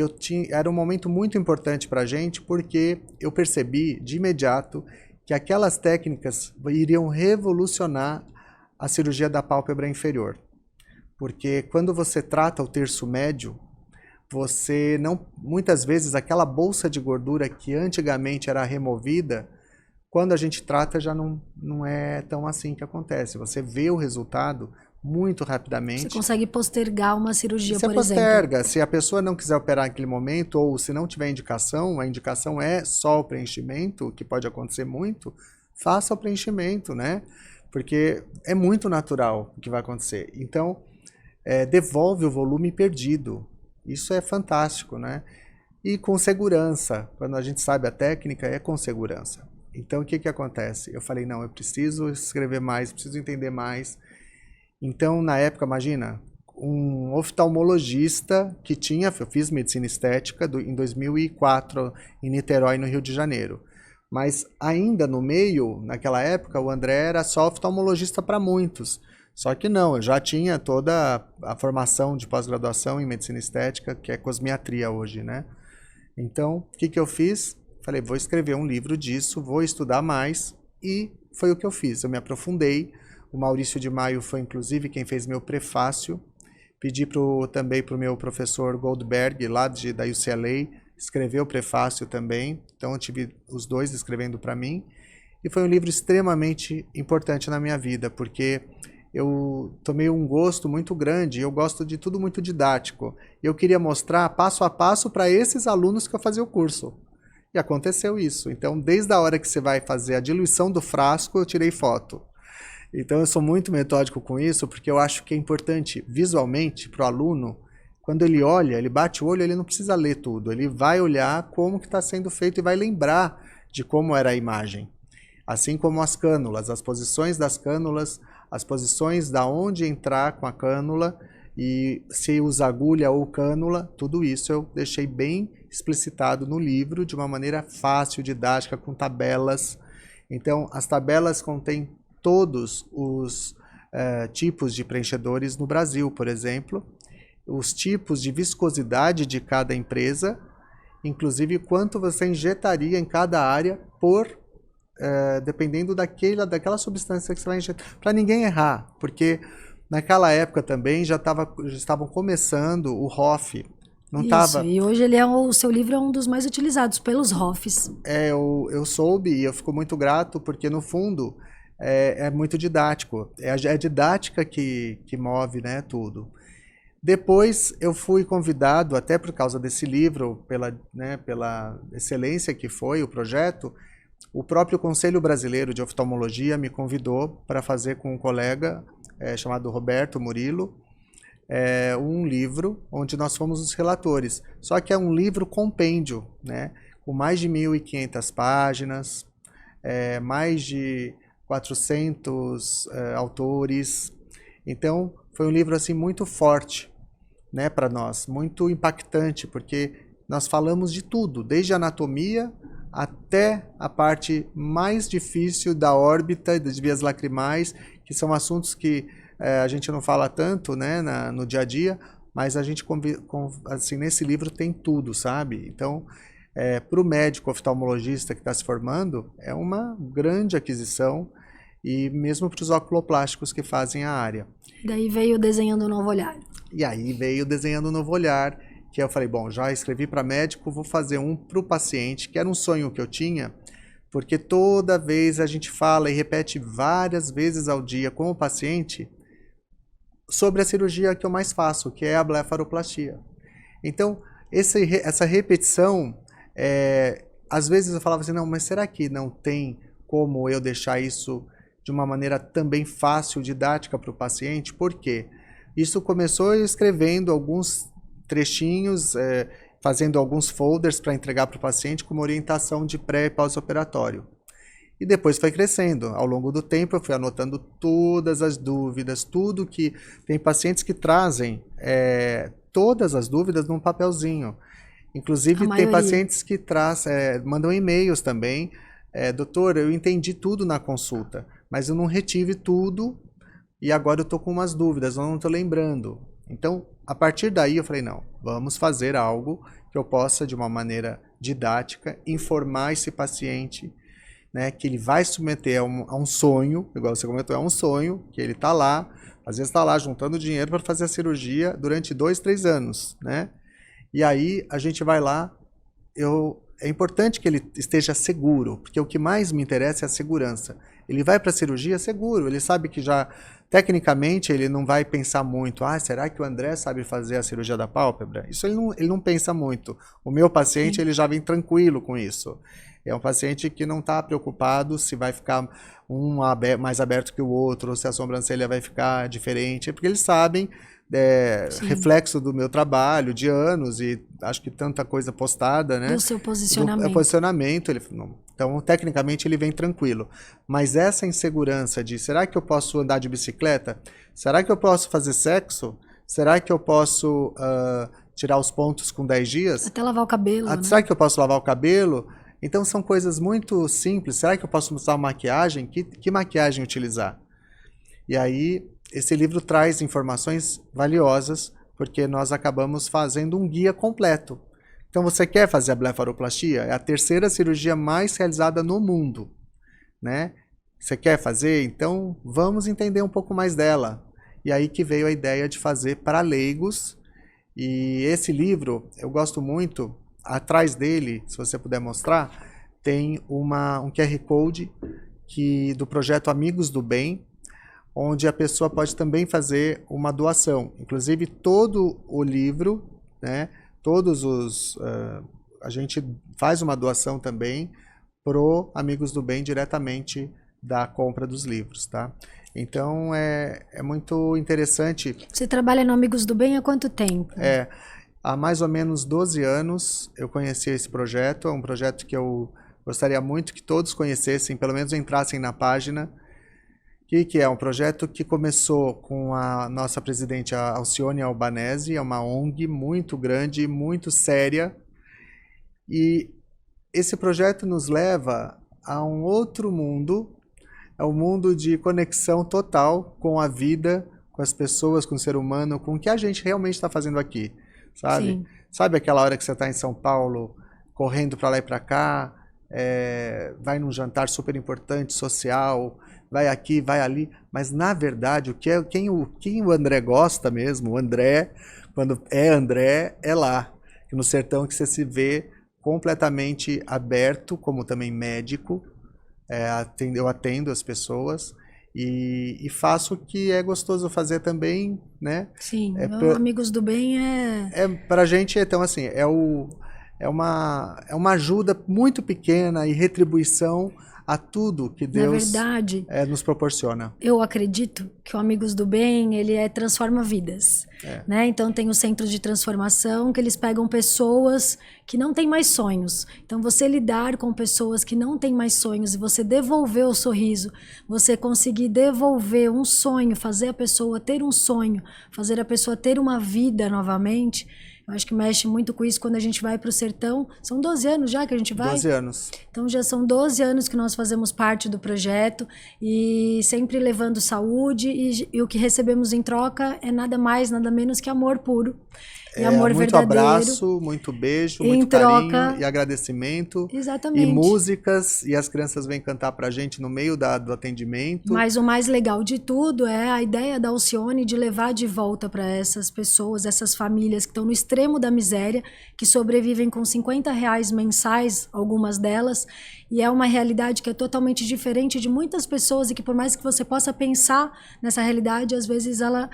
S2: era um momento muito importante para a gente, porque eu percebi de imediato que aquelas técnicas iriam revolucionar a cirurgia da pálpebra inferior. Porque quando você trata o terço médio, você não, muitas vezes aquela bolsa de gordura que antigamente era removida, quando a gente trata já não é tão assim que acontece. Você vê o resultado muito rapidamente.
S1: Você consegue postergar uma cirurgia,
S2: Você
S1: por
S2: posterga.
S1: exemplo.
S2: Se a pessoa não quiser operar naquele momento, ou se não tiver indicação, a indicação é só o preenchimento, que pode acontecer muito, faça o preenchimento, né? Porque é muito natural o que vai acontecer. Então, devolve o volume perdido. Isso é fantástico, né? E com segurança. Quando a gente sabe a técnica, é com segurança. Então, o que acontece? Eu falei, não, eu preciso escrever mais, preciso entender mais. Então, na época, imagina, um oftalmologista que tinha, eu fiz medicina estética em 2004, em Niterói, no Rio de Janeiro. Mas ainda no meio, naquela época, o André era só oftalmologista para muitos. Só que não, eu já tinha toda a formação de pós-graduação em medicina estética, que é cosmiatria hoje, né? Então, o que eu fiz? Falei, vou escrever um livro disso, vou estudar mais, e foi o que eu fiz. Eu me aprofundei. O Maurício de Maio foi, inclusive, quem fez meu prefácio. Pedi também para o meu professor Goldberg, lá da UCLA, escrever o prefácio também. Então, eu tive os dois escrevendo para mim. E foi um livro extremamente importante na minha vida, porque eu tomei um gosto muito grande, eu gosto de tudo muito didático. Eu queria mostrar passo a passo para esses alunos que eu fazia o curso. E aconteceu isso. Então, desde a hora que você vai fazer a diluição do frasco, eu tirei foto. Então, eu sou muito metódico com isso, porque eu acho que é importante visualmente para o aluno, quando ele olha, ele bate o olho, ele não precisa ler tudo. Ele vai olhar como que está sendo feito e vai lembrar de como era a imagem. Assim como as cânulas, as posições das cânulas, as posições da onde entrar com a cânula e se usa agulha ou cânula, tudo isso eu deixei bem explicitado no livro de uma maneira fácil, didática, com tabelas. Então, as tabelas contêm todos os tipos de preenchedores no Brasil, por exemplo, os tipos de viscosidade de cada empresa, inclusive quanto você injetaria em cada área dependendo daquela substância que você vai injetar, para ninguém errar, porque naquela época também já estavam começando o ROF. Não
S1: Isso,
S2: tava...
S1: e hoje o seu livro é um dos mais utilizados pelos ROFs.
S2: Eu soube e eu fico muito grato, porque no fundo é muito didático. É a didática que move, né, tudo. Depois eu fui convidado, até por causa desse livro, pela excelência que foi o projeto, o próprio Conselho Brasileiro de Oftalmologia me convidou para fazer com um colega chamado Roberto Murilo, um livro onde nós fomos os relatores. Só que é um livro compêndio, né, com mais de 1.500 páginas, mais de 400 autores. Então, foi um livro assim muito forte, né, para nós, muito impactante, porque nós falamos de tudo, desde a anatomia até a parte mais difícil da órbita e das vias lacrimais, que são assuntos que a gente não fala tanto, né, no dia a dia, mas a gente, assim, nesse livro tem tudo, sabe? Então, para o médico oftalmologista que está se formando, é uma grande aquisição, e mesmo para os oculoplásticos que fazem a área.
S1: Daí veio Desenhando um Novo Olhar.
S2: E aí veio Desenhando um Novo Olhar, que eu falei, bom, já escrevi para médico, vou fazer um para o paciente, que era um sonho que eu tinha, porque toda vez a gente fala e repete várias vezes ao dia com o paciente sobre a cirurgia que eu mais faço, que é a blefaroplastia. Então, essa repetição, às vezes eu falava assim, não, mas será que não tem como eu deixar isso de uma maneira também fácil, didática para o paciente? Por quê? Isso começou eu escrevendo alguns trechinhos, fazendo alguns folders para entregar para o paciente como orientação de pré e pós-operatório. E depois foi crescendo. Ao longo do tempo eu fui anotando todas as dúvidas, tudo que... Tem pacientes que trazem todas as dúvidas num papelzinho. Inclusive tem pacientes que mandam e-mails também. Doutor, eu entendi tudo na consulta, mas eu não retive tudo e agora eu estou com umas dúvidas, eu não estou lembrando. Então, a partir daí eu falei, não, vamos fazer algo que eu possa, de uma maneira didática, informar esse paciente né, que ele vai se submeter a um sonho, igual você comentou, é um sonho, que ele está lá, às vezes está lá juntando dinheiro para fazer a cirurgia durante 2, 3 anos, né? E aí a gente vai lá, é importante que ele esteja seguro, porque o que mais me interessa é a segurança. Ele vai para a cirurgia seguro, ele sabe que já, tecnicamente, ele não vai pensar muito, será que o André sabe fazer a cirurgia da pálpebra? Isso ele não pensa muito. O meu paciente, ele já vem tranquilo com isso. É um paciente que não está preocupado se vai ficar um mais aberto que o outro, ou se a sobrancelha vai ficar diferente, porque eles sabem, reflexo do meu trabalho, de anos, e acho que tanta coisa postada, né?
S1: Do seu posicionamento.
S2: Do posicionamento, então, tecnicamente, ele vem tranquilo. Mas essa insegurança de, será que eu posso andar de bicicleta? Será que eu posso fazer sexo? Será que eu posso tirar os pontos com 10 dias?
S1: Até lavar o cabelo, né?
S2: Será que eu posso lavar o cabelo? Então, são coisas muito simples. Será que eu posso usar maquiagem? Que maquiagem utilizar? E aí, esse livro traz informações valiosas, porque nós acabamos fazendo um guia completo. Então, você quer fazer a blefaroplastia? É a 3ª cirurgia mais realizada no mundo, né? Você quer fazer? Então, vamos entender um pouco mais dela. E aí que veio a ideia de fazer para leigos. E esse livro, eu gosto muito. Atrás dele, se você puder mostrar, tem um QR Code do projeto Amigos do Bem, onde a pessoa pode também fazer uma doação. Inclusive, todo o livro, né, a gente faz uma doação também pro Amigos do Bem diretamente da compra dos livros, tá? Então, é muito interessante.
S1: Você trabalha no Amigos do Bem há quanto tempo?
S2: Há mais ou menos 12 anos eu conheci esse projeto. É um projeto que eu gostaria muito que todos conhecessem, pelo menos entrassem na página. Que é um projeto que começou com a nossa presidente, a Alcione Albanese. É uma ONG muito grande, muito séria. E esse projeto nos leva a um outro mundo, é um mundo de conexão total com a vida, com as pessoas, com o ser humano, com o que a gente realmente está fazendo aqui. Sabe?
S1: Sim.
S2: Sabe aquela hora que você está em São Paulo, correndo para lá e para cá, vai num jantar super importante, social, vai aqui, vai ali, mas na verdade, quem o André gosta mesmo, o André, quando André, é lá, no sertão que você se vê completamente aberto, como também médico, eu atendo as pessoas, e faço o que é gostoso fazer também, né?
S1: Sim, Amigos do Bem
S2: pra gente, então, assim, é uma ajuda muito pequena e retribuição a tudo que Deus nos proporciona.
S1: Eu acredito que o Amigos do Bem, ele transforma vidas, né? Então tem o centro de transformação, que eles pegam pessoas que não têm mais sonhos. Então você lidar com pessoas que não têm mais sonhos e você devolver o sorriso, você conseguir devolver um sonho, fazer a pessoa ter um sonho, fazer a pessoa ter uma vida novamente. Eu acho que mexe muito com isso quando a gente vai para o sertão. São 12 anos já que a gente vai?
S2: 12 anos.
S1: Então já são 12 anos que nós fazemos parte do projeto e sempre levando saúde e o que recebemos em troca é nada mais, nada menos que amor puro. E amor
S2: muito
S1: verdadeiro.
S2: Abraço, muito beijo, muito carinho e agradecimento.
S1: Exatamente.
S2: E músicas, e as crianças vêm cantar pra gente no meio do atendimento.
S1: Mas o mais legal de tudo é a ideia da Alcione de levar de volta para essas pessoas, essas famílias que estão no extremo da miséria, que sobrevivem com R$50 mensais, algumas delas, e é uma realidade que é totalmente diferente de muitas pessoas e que por mais que você possa pensar nessa realidade, às vezes ela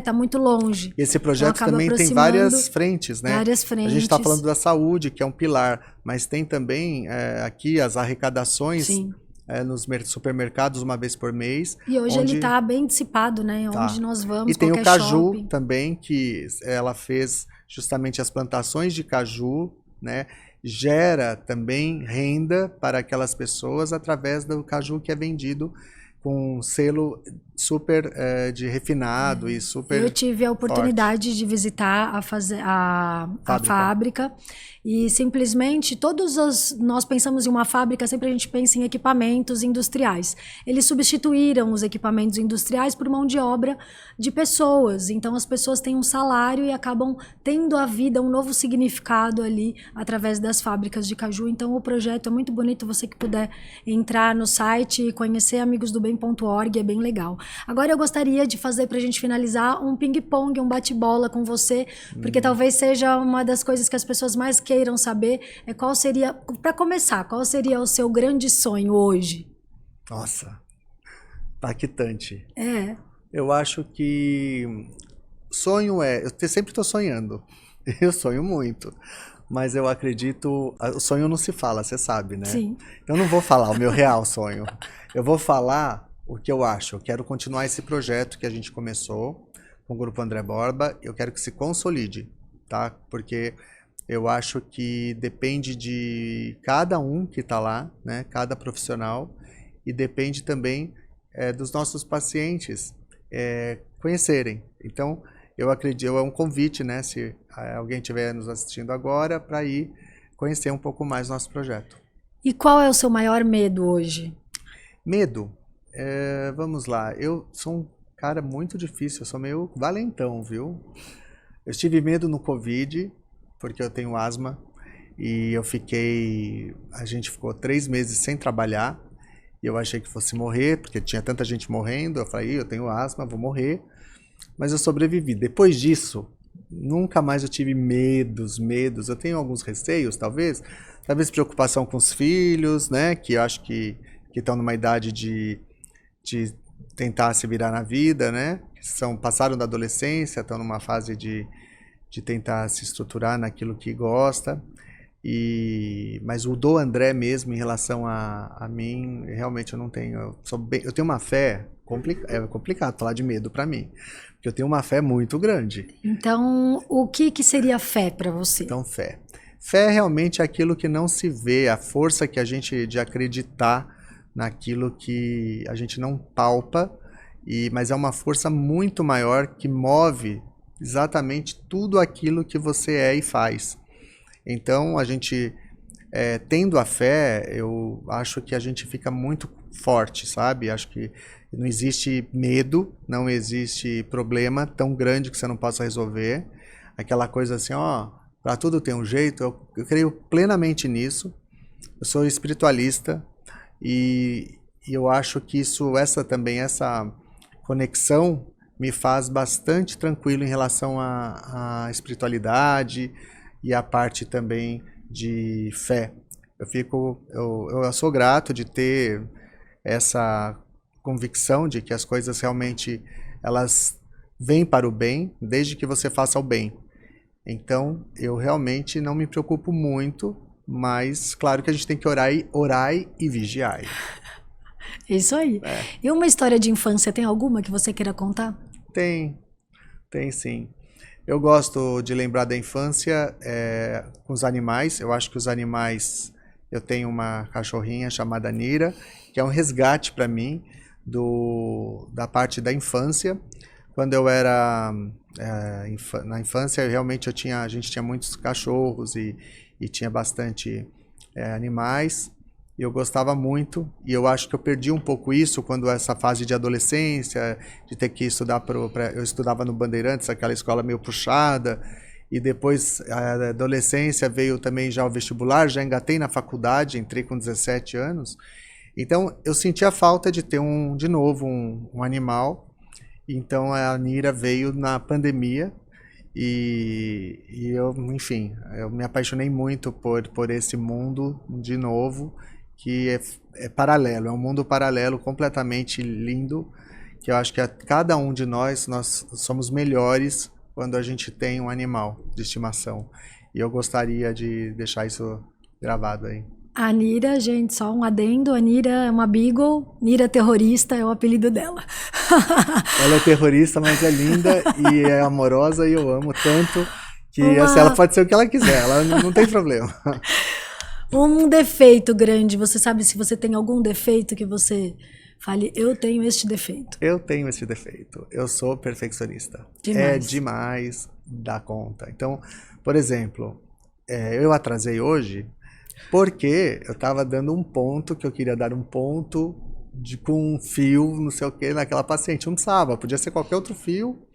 S1: tá muito longe.
S2: E esse projeto também tem várias frentes, né?
S1: Várias frentes.
S2: A gente está falando da saúde, que é um pilar, mas tem também aqui as arrecadações nos supermercados uma vez por mês.
S1: E hoje ele está bem dissipado, né? Onde nós vamos,
S2: e tem o caju
S1: shopping.
S2: Também, que ela fez justamente as plantações de caju, né? Gera também renda para aquelas pessoas através do caju que é vendido com selo super de refinado e super
S1: Eu tive a oportunidade de visitar a fábrica e simplesmente nós pensamos em uma fábrica, sempre a gente pensa em equipamentos industriais. Eles substituíram os equipamentos industriais por mão de obra de pessoas. Então as pessoas têm um salário e acabam tendo a vida um novo significado ali através das fábricas de caju. Então o projeto é muito bonito, você que puder entrar no site e conhecer amigosdobem.org, é bem legal. Agora eu gostaria de fazer, pra gente finalizar, um ping-pong, um bate-bola com você, porque talvez seja uma das coisas que as pessoas mais queiram saber, qual seria, para começar, qual seria o seu grande sonho hoje?
S2: Nossa, impactante.
S1: É.
S2: Eu acho que sonho eu sempre estou sonhando, eu sonho muito, mas eu acredito, o sonho não se fala, você sabe, né?
S1: Sim.
S2: Eu não vou falar o meu real sonho, eu vou falar o que eu acho. Eu quero continuar esse projeto que a gente começou com o Grupo André Borba, eu quero que se consolide, tá? Porque eu acho que depende de cada um que está lá, né? Cada profissional, e depende também dos nossos pacientes conhecerem. Então, eu acredito, é um convite, né? Se alguém estiver nos assistindo agora, para ir conhecer um pouco mais o nosso projeto.
S1: E qual é o seu maior medo hoje?
S2: Medo? Vamos lá, eu sou um cara muito difícil, eu sou meio valentão, viu? Eu tive medo no Covid, porque eu tenho asma, e a gente ficou 3 meses sem trabalhar, e eu achei que fosse morrer, porque tinha tanta gente morrendo, eu falei, eu tenho asma, vou morrer, mas eu sobrevivi. Depois disso, nunca mais eu tive medos, eu tenho alguns receios, talvez preocupação com os filhos, né, que eu acho que estão numa idade de tentar se virar na vida, né? Passaram da adolescência, estão numa fase de tentar se estruturar naquilo que gosta. Mas o do André mesmo, em relação a mim, realmente eu não tenho. Eu tenho uma fé, é complicado falar de medo para mim, porque eu tenho uma fé muito grande.
S1: Então, o que seria fé para você?
S2: Então, fé. Fé realmente é aquilo que não se vê, a força que a gente de acreditar naquilo que a gente não palpa, mas é uma força muito maior que move exatamente tudo aquilo que você é e faz. Então, a gente, tendo a fé, eu acho que a gente fica muito forte, sabe? Acho que não existe medo, não existe problema tão grande que você não possa resolver. Aquela coisa assim, para tudo tem um jeito, eu creio plenamente nisso. Eu sou espiritualista, e eu acho que essa conexão me faz bastante tranquilo em relação à espiritualidade e à parte também de fé. Eu sou grato de ter essa convicção de que as coisas realmente elas vêm para o bem, desde que você faça o bem. Então, eu realmente não me preocupo muito, mas claro que a gente tem que orar e vigiar.
S1: Isso aí. E uma história de infância, tem alguma que você queira contar?
S2: Tem sim. Eu gosto de lembrar da infância com os animais. Eu acho que os animais... Eu tenho uma cachorrinha chamada Nira, que é um resgate para mim da parte da infância. Quando eu era na infância, realmente a gente tinha muitos cachorros e tinha bastante animais, e eu gostava muito, e eu acho que eu perdi um pouco isso quando essa fase de adolescência, de ter que estudar, eu estudava no Bandeirantes, aquela escola meio puxada, e depois a adolescência veio também já o vestibular, já engatei na faculdade, entrei com 17 anos, então eu senti a falta de ter de novo um animal. Então a Nira veio na pandemia, e eu, enfim, eu me apaixonei muito por esse mundo de novo, que é paralelo, é um mundo paralelo completamente lindo, que eu acho que cada um de nós somos melhores quando a gente tem um animal de estimação. E eu gostaria de deixar isso gravado aí.
S1: A Nira, gente, só um adendo, a Nira é uma Beagle, Nira terrorista é o apelido dela.
S2: Ela é terrorista, mas é linda e é amorosa, e eu amo tanto que assim, ela pode ser o que ela quiser, ela não tem problema.
S1: Um defeito grande, você sabe se você tem algum defeito que você Fale, eu tenho este defeito.
S2: Eu tenho esse defeito. Eu sou perfeccionista.
S1: Demais.
S2: É demais da conta. Então, por exemplo, eu atrasei hoje porque eu estava dando um ponto que eu queria dar um ponto com um fio, não sei o que, naquela paciente. Não precisava, podia ser qualquer outro fio,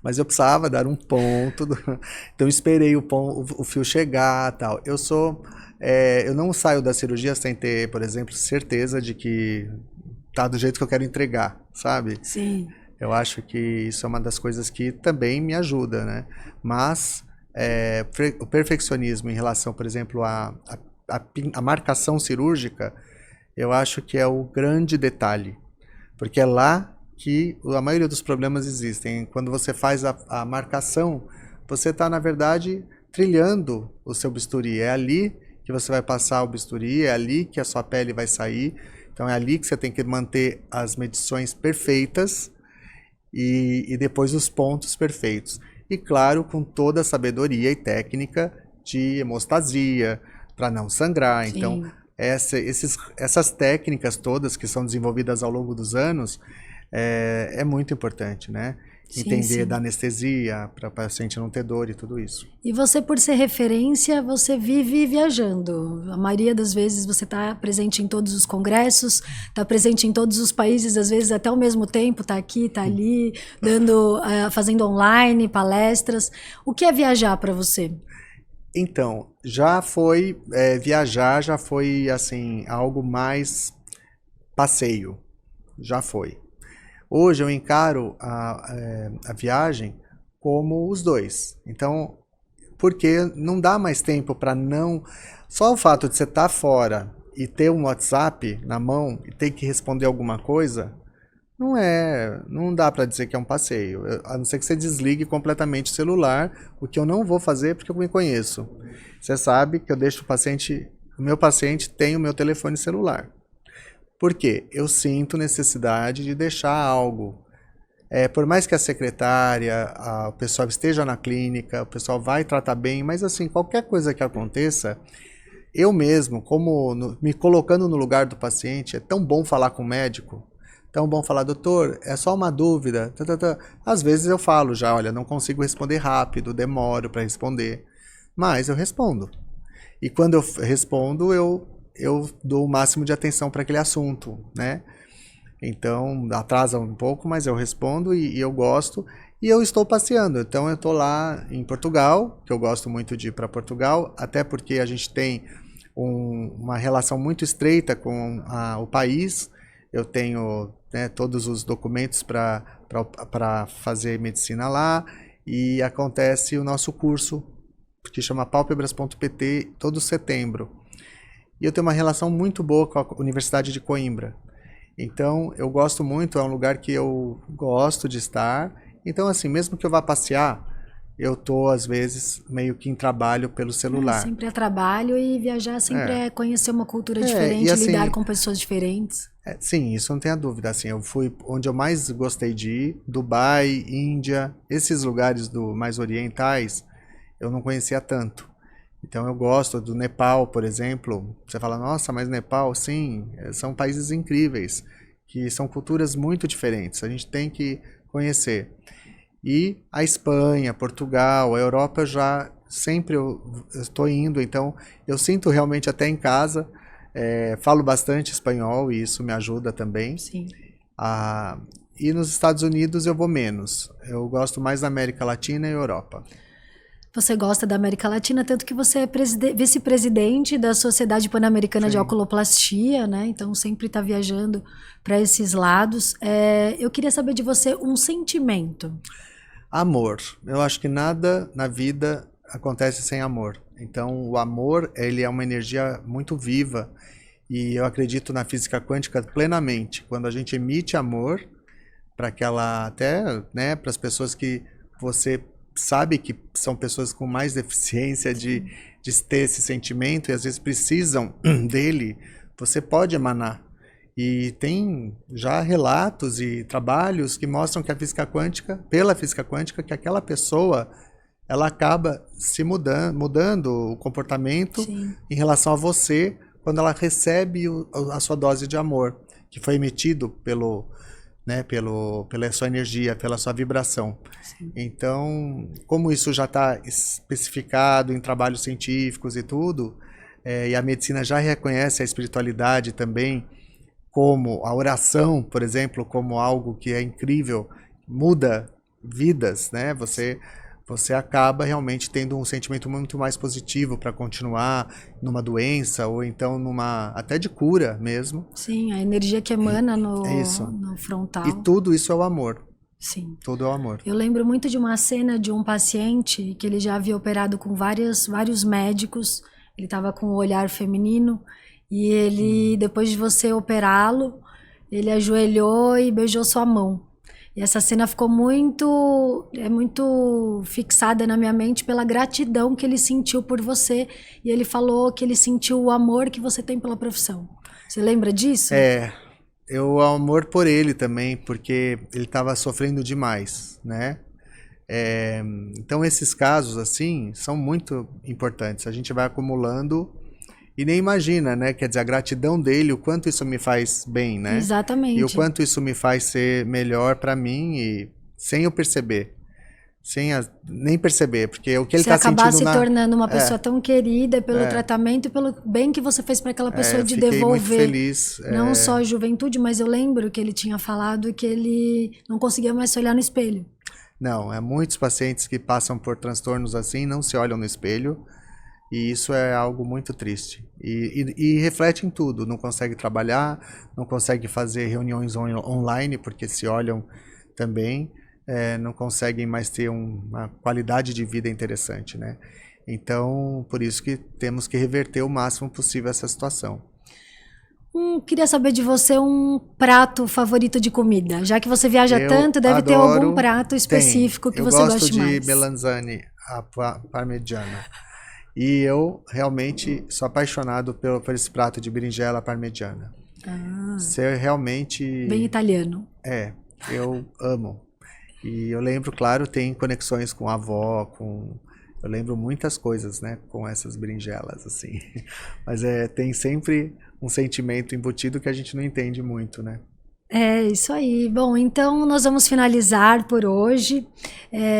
S2: mas eu precisava dar um ponto. Então, eu esperei o fio chegar, tal. Eu não saio da cirurgia sem ter, por exemplo, certeza de que tá do jeito que eu quero entregar, sabe?
S1: Sim.
S2: Eu acho que isso é uma das coisas que também me ajuda, né? Mas o perfeccionismo em relação, por exemplo, à marcação cirúrgica, eu acho que é o grande detalhe. Porque é lá que a maioria dos problemas existem. Quando você faz a marcação, você está, na verdade, trilhando o seu bisturi. É ali que você vai passar o bisturi, é ali que a sua pele vai sair. Então é ali que você tem que manter as medições perfeitas e depois os pontos perfeitos. E claro, com toda a sabedoria e técnica de hemostasia, para não sangrar.
S1: Sim.
S2: Então, essas técnicas todas que são desenvolvidas ao longo dos anos, é muito importante, né? Entender da anestesia, para o paciente não ter dor e tudo isso.
S1: E você, por ser referência, você vive viajando. A maioria das vezes você está presente em todos os congressos, está presente em todos os países, às vezes até ao mesmo tempo, está aqui, está ali, fazendo online, palestras. O que é viajar para você?
S2: Então, viajar já foi, assim, algo mais passeio, já foi. Hoje eu encaro a viagem como os dois. Então, porque não dá mais tempo para não... Só o fato de você estar fora e ter um WhatsApp na mão e ter que responder alguma coisa, não dá para dizer que é um passeio. A não ser que você desligue completamente o celular, o que eu não vou fazer porque eu me conheço. Você sabe que eu deixo o meu paciente tem o meu telefone celular. Por quê? Eu sinto necessidade de deixar algo. Por mais que a secretária, o pessoal esteja na clínica, o pessoal vai tratar bem, mas assim, qualquer coisa que aconteça, eu mesmo, me colocando no lugar do paciente, é tão bom falar com o médico, tão bom falar, doutor, é só uma dúvida. Às vezes eu falo já, olha, não consigo responder rápido, demoro para responder, mas eu respondo. E quando eu respondo, eu dou o máximo de atenção para aquele assunto, né? Então, atrasa um pouco, mas eu respondo e eu gosto. E eu estou passeando. Então, eu estou lá em Portugal, que eu gosto muito de ir para Portugal, até porque a gente tem uma relação muito estreita com o país. Eu tenho, né, todos os documentos para fazer medicina lá e acontece o nosso curso, que chama pálpebras.pt, todo setembro. E eu tenho uma relação muito boa com a Universidade de Coimbra. Então, eu gosto muito, é um lugar que eu gosto de estar. Então, assim, mesmo que eu vá passear, eu tô, às vezes, meio que em trabalho pelo celular.
S1: Sempre é trabalho e viajar sempre é conhecer uma cultura diferente,
S2: assim,
S1: lidar com pessoas diferentes.
S2: Sim, isso não tenha dúvida. Assim, eu fui onde eu mais gostei de ir, Dubai, Índia, esses lugares mais orientais, eu não conhecia tanto. Então eu gosto do Nepal, por exemplo. Você fala, nossa, mas Nepal, sim, são países incríveis, que são culturas muito diferentes. A gente tem que conhecer. E a Espanha, Portugal, a Europa já sempre eu estou indo, então eu sinto realmente até em casa. Falo bastante espanhol e isso me ajuda também.
S1: Sim.
S2: E nos Estados Unidos eu vou menos. Eu gosto mais da América Latina e Europa.
S1: Você gosta da América Latina, tanto que você é vice-presidente da Sociedade Pan-Americana de Oculoplastia, né? Então sempre está viajando para esses lados. Eu queria saber de você um sentimento.
S2: Amor. Eu acho que nada na vida acontece sem amor. Então o amor, ele é uma energia muito viva e eu acredito na física quântica plenamente. Quando a gente emite amor para né, para as pessoas que você sabe que são pessoas com mais deficiência de ter esse sentimento e às vezes precisam dele, você pode emanar. E tem já relatos e trabalhos que mostram que pela física quântica, que aquela pessoa, ela acaba se mudando o comportamento em relação a você quando ela recebe a sua dose de amor, que foi emitido pela sua energia, pela sua vibração.
S1: Sim.
S2: Então, como isso já está especificado em trabalhos científicos e tudo, e a medicina já reconhece a espiritualidade também, como a oração, por exemplo, como algo que é incrível, muda vidas, né? Você acaba realmente tendo um sentimento muito mais positivo para continuar numa doença ou então até de cura mesmo.
S1: Sim, a energia que emana
S2: É isso.
S1: no frontal.
S2: E tudo isso é o amor.
S1: Sim.
S2: Tudo é o amor.
S1: Eu lembro muito de uma cena de um paciente que ele já havia operado com vários médicos. Ele estava com o olhar feminino e ele, depois de você operá-lo, ele ajoelhou e beijou sua mão. E essa cena ficou muito fixada na minha mente pela gratidão que ele sentiu por você. E ele falou que ele sentiu o amor que você tem pela profissão. Você lembra disso?
S2: O amor por ele também, porque ele estava sofrendo demais, né? Então esses casos assim são muito importantes. A gente vai acumulando e nem imagina, né? Quer dizer, a gratidão dele, o quanto isso me faz bem, né?
S1: Exatamente.
S2: E o quanto isso me faz ser melhor para mim e sem eu perceber. Nem perceber, porque o que ele está sentindo
S1: acabar se tornando uma pessoa tão querida pelo tratamento e pelo bem que você fez para aquela pessoa de
S2: fiquei
S1: devolver.
S2: Muito feliz.
S1: Não só a juventude, mas eu lembro que ele tinha falado que ele não conseguia mais se olhar no espelho.
S2: Não, muitos pacientes que passam por transtornos assim não se olham no espelho. E isso é algo muito triste. E reflete em tudo. Não consegue trabalhar, não consegue fazer reuniões online, porque se olham também, não conseguem mais ter uma qualidade de vida interessante, né? Então, por isso que temos que reverter o máximo possível essa situação.
S1: Queria saber de você um prato favorito de comida. Já que você viaja tanto, deve ter algum prato específico que você goste mais.
S2: Eu gosto de melanzane parmegiana. E eu realmente sou apaixonado por esse prato de berinjela parmegiana. Ser realmente...
S1: Bem italiano.
S2: Eu amo. E eu lembro, claro, tem conexões com a avó, eu lembro muitas coisas, né, com essas berinjelas, assim. Mas tem sempre um sentimento embutido que a gente não entende muito, né?
S1: É isso aí. Bom, então nós vamos finalizar por hoje.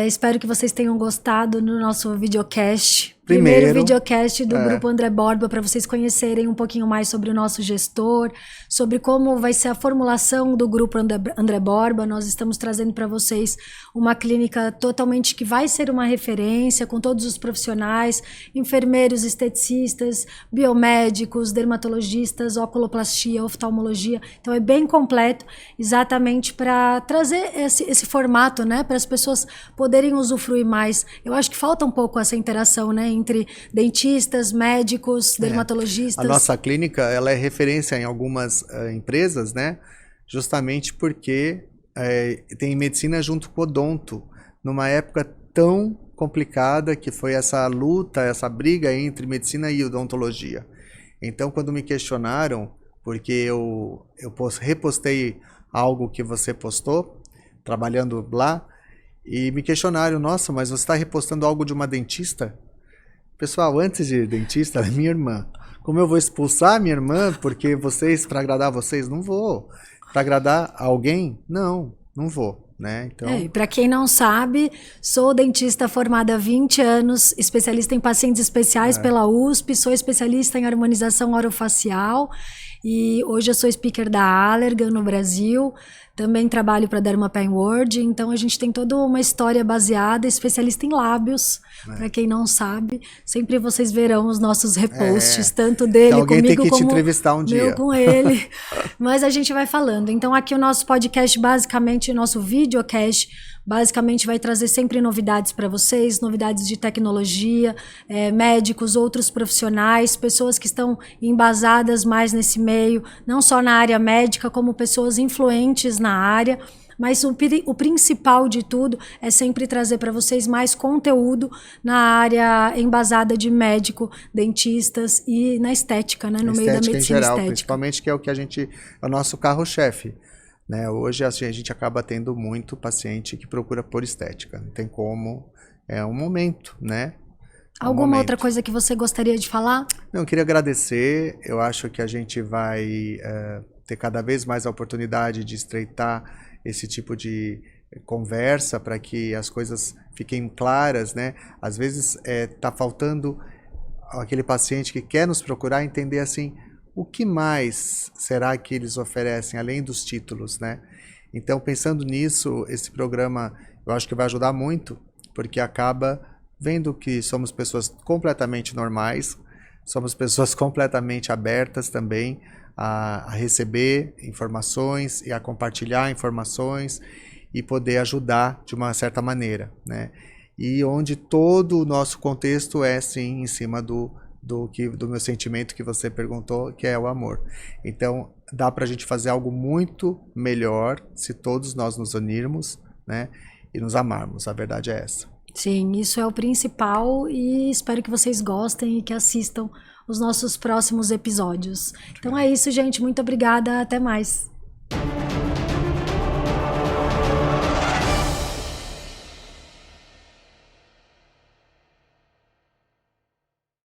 S1: Espero que vocês tenham gostado do nosso videocast. Primeiro videocast do Grupo André Borba, para vocês conhecerem um pouquinho mais sobre o nosso gestor, sobre como vai ser a formulação do Grupo André Borba. Nós estamos trazendo para vocês uma clínica totalmente que vai ser uma referência, com todos os profissionais, enfermeiros, esteticistas, biomédicos, dermatologistas, oculoplastia, oftalmologia. Então é bem completo, exatamente para trazer esse formato, né, para as pessoas poderem usufruir mais. Eu acho que falta um pouco essa interação, né, entre dentistas, médicos, dermatologistas.
S2: A nossa clínica, ela é referência em algumas empresas, né? Justamente porque tem medicina junto com o odonto, numa época tão complicada que foi essa luta, essa briga entre medicina e odontologia. Então, quando me questionaram, porque eu repostei algo que você postou, trabalhando lá, e me questionaram, nossa, mas você está repostando algo de uma dentista? Pessoal, antes de dentista, ela é minha irmã. Como eu vou expulsar minha irmã porque para agradar vocês? Não vou. Para agradar alguém? Não vou, né? Então...
S1: para quem não sabe, sou dentista formada há 20 anos, especialista em pacientes especiais pela USP, sou especialista em harmonização orofacial e hoje eu sou speaker da Allergan no Brasil. Também trabalho para a Derma Pain World, então a gente tem toda uma história baseada, especialista em lábios, para quem não sabe. Sempre vocês verão os nossos reposts, tanto dele
S2: então, alguém
S1: comigo
S2: tem que
S1: como
S2: te entrevistar um dia.
S1: meu com ele. Mas a gente vai falando. Então aqui o nosso podcast, basicamente, o nosso videocast, basicamente vai trazer sempre novidades para vocês, novidades de tecnologia, médicos, outros profissionais, pessoas que estão embasadas mais nesse meio, não só na área médica, como pessoas influentes na área. Mas o principal de tudo é sempre trazer para vocês mais conteúdo na área embasada de médico, dentistas e na estética, né? No meio da medicina em geral, estética.
S2: Principalmente que é o que é o nosso carro-chefe. Né? Hoje assim, a gente acaba tendo muito paciente que procura por estética. Não tem como, é um momento, né?
S1: Alguma outra coisa que você gostaria de falar?
S2: Não, eu queria agradecer. Eu acho que a gente vai ter cada vez mais a oportunidade de estreitar esse tipo de conversa para que as coisas fiquem claras, né? Às vezes tá faltando aquele paciente que quer nos procurar entender assim, o que mais será que eles oferecem além dos títulos, né? Então, pensando nisso, esse programa eu acho que vai ajudar muito, porque acaba vendo que somos pessoas completamente normais, somos pessoas completamente abertas também a receber informações e a compartilhar informações e poder ajudar de uma certa maneira, né? E onde todo o nosso contexto é, sim, em cima do meu sentimento que você perguntou, que é o amor. Então, dá para a gente fazer algo muito melhor se todos nós nos unirmos, né? E nos amarmos, a verdade é essa.
S1: Sim, isso é o principal e espero que vocês gostem e que assistam os nossos próximos episódios. Então é isso, gente. Muito obrigada. Até mais.